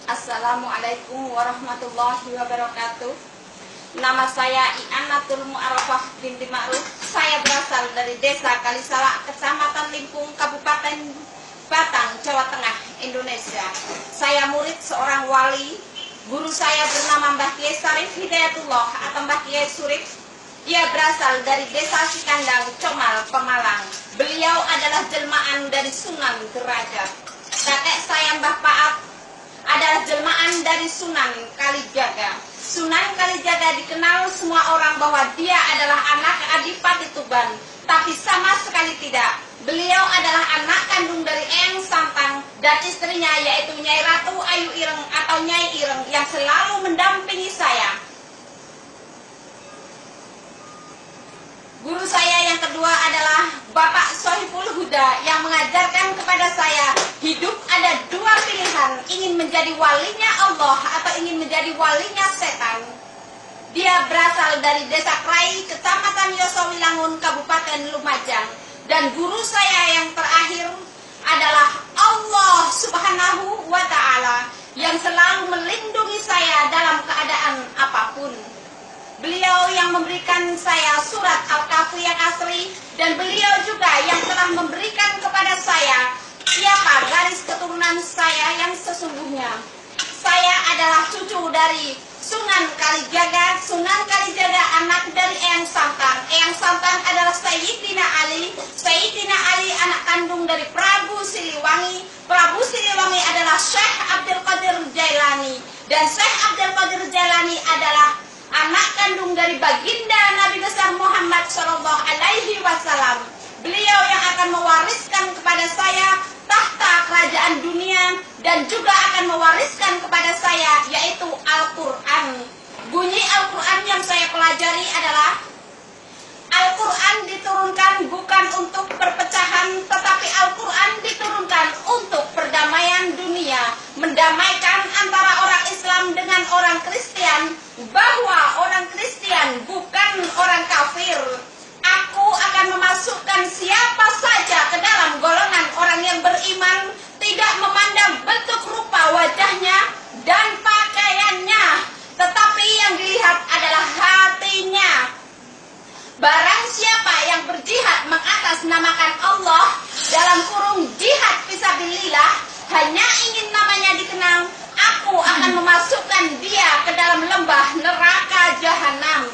Assalamualaikum warahmatullahi wabarakatuh. Nama saya I'anatul Mu'arrafah binti Ma'ruf. Saya berasal dari Desa Kalisala, Kecamatan Limpung, Kabupaten Batang, Jawa Tengah, Indonesia. Saya murid seorang wali. Guru saya bernama Mbah Kiai Sarif Hidayatullah atau Mbah Kiai Surif. Ia berasal dari Desa Sikandang, Comal, Pemalang. Beliau adalah jelmaan dari Sunan Derajat. Kakek saya Mbah Paat adalah jelmaan dari Sunan Kalijaga. Sunan Kalijaga dikenal semua orang bahwa dia adalah anak Adipati Tuban, tapi sama sekali tidak. Beliau adalah anak kandung dari Eyang Santang dan istrinya yaitu Nyai Ratu Ayu Ireng atau Nyai Ireng yang selalu mendampingi saya. Guru saya yang kedua adalah Bapak Sohibul Huda yang mengajarkan kepada saya hidup ada dua pilihan, ingin menjadi walinya Allah atau ingin menjadi walinya setan. Dia berasal dari Desa Krai, Kecamatan Yosowilangun, Kabupaten Lumajang. Dan guru saya yang terakhir adalah Allah Subhanahu wa Ta'ala yang selalu melindungi saya dalam keadaan apapun. Beliau yang memberikan saya surat Al-Kahfi yang asli, dan beliau juga yang telah memberikan kepada saya siapa garis keturunan saya yang sesungguhnya. Saya adalah cucu dari Sunan Kalijaga. Sunan Kalijaga anak dari Eyang Santang. Eyang Santang adalah Sayyidina Ali. Sayyidina Ali anak kandung dari Prabu Siliwangi. Prabu Siliwangi adalah Syekh Abdul Qadir Jailani. Dan Syekh Abdul Qadir Jailani adalah anak kandung dari baginda Nabi besar Muhammad Shallallahu Alaihi Wasallam. Beliau yang akan mewariskan kepada saya tahta kerajaan dunia dan juga akan mewariskan kepada saya yaitu Al-Quran. Bunyi Al-Quran yang saya pelajari adalah Al-Quran diturunkan bukan untuk perpecahan, tetapi Al-Quran diturunkan untuk perdamaian dunia, mendamaikan antara orang Islam dengan orang Kristen, bahwa orang Kristen bukan orang kafir. Aku akan memasukkan siapa saja ke dalam golongan orang yang beriman, tidak memandang bentuk rupa wajahnya dan pakaiannya, tetapi yang dilihat adalah hatinya. Barang siapa yang berjihad mengatasnamakan Allah dalam kurung jihad fisabilillah, hanya ingin namanya dikenal, aku akan memasukkan dia ke dalam lembah neraka jahanam.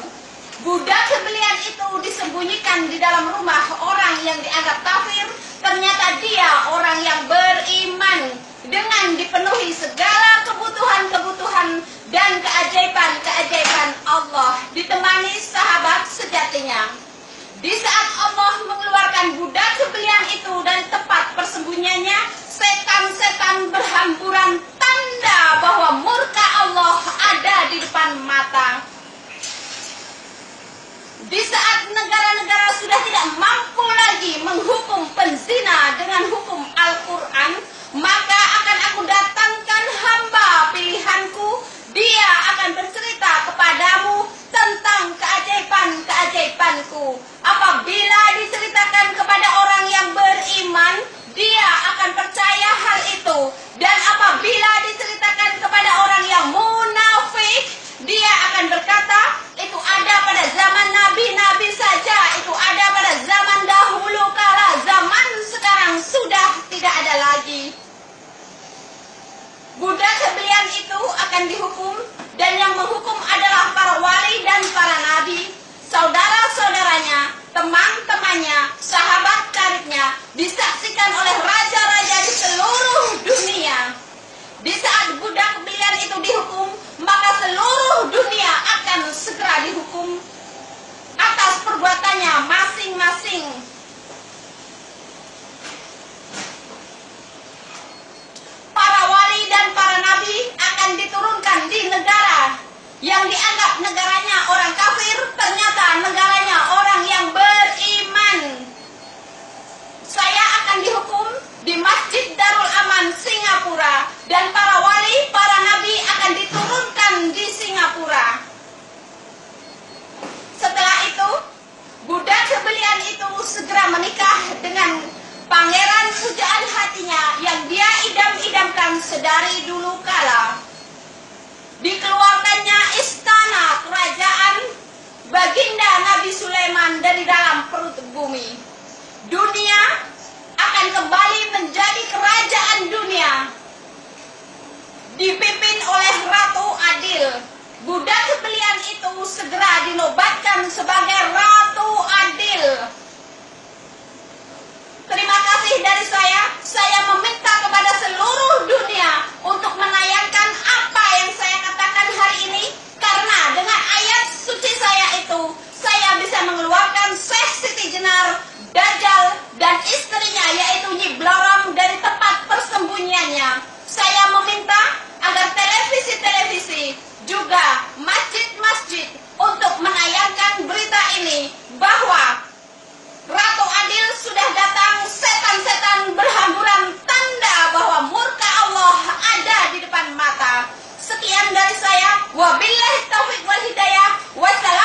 Budak sembelian itu disembunyikan di dalam rumah orang yang dianggap kafir. Ternyata dia orang yang beriman dengan dipenuhi segala kebutuhan-kebutuhan dan keajaiban-keajaiban Allah, ditemani sahabat sejatinya. Di saat Allah mengeluarkan budak sembelian itu dari tempat persembunyiannya, setan-setan berhamburan, tanda bahwa murka Allah ada di depan mata. Di saat negara-negara sudah tidak mampu lagi menghukum penzina dengan hukum Al-Quran, maka akan aku datangkan hamba pilihanku. Dia akan bercerita kepadamu tentang keajaiban-keajaibanku. Apabila diceritakan kepada orang yang beriman, dia akan percaya hal itu. Dan apabila diceritakan kepada orang yang munafik, dia akan berkata, itu ada pada zaman nabi-nabi saja, itu ada pada zaman dahulu kala, zaman sekarang sudah tidak ada lagi. Budak sembelian itu akan dihukum, dan yang menghukum adalah para wali dan para nabi, saudara-saudaranya, teman-temannya, sahabat karibnya, disaksikan oleh raja-raja di seluruh dunia. Di saat budak sembelian itu dihukum, maka seluruh dunia akan segera dihukum atas perbuatannya masing-masing. Para wali dan para nabi akan diturunkan di negara yang dianggap negaranya orang kafir, ternyata negaranya orang yang beriman. Saya akan dihukum di Masjid sedari dulu kala dikeluarkannya istana kerajaan baginda Nabi Sulaiman dari dalam perut bumi. Dunia akan kembali menjadi kerajaan dunia dipimpin oleh Ratu Adil. Budak pilihan itu segera dinobatkan sebagai Ratu Adil. Terima kasih dari saya meminta kepada seluruh dunia untuk menayangkan apa yang saya katakan hari ini, karena dengan ayat suci saya itu, saya bisa mengeluarkan Syekh Siti Jenar, Dajjal, dan istrinya yaitu Nyi Blorong dari tempat persembunyiannya. Saya meminta agar televisi-televisi, juga masjid-masjid untuk menayangkan berita ini, bahwa Ratu Adil sudah datang, setan-setan berhamburan, tanda bahwa murka Allah ada di depan mata. Sekian dari saya. Wabillahi taufiq wal hidayah. Wassalam.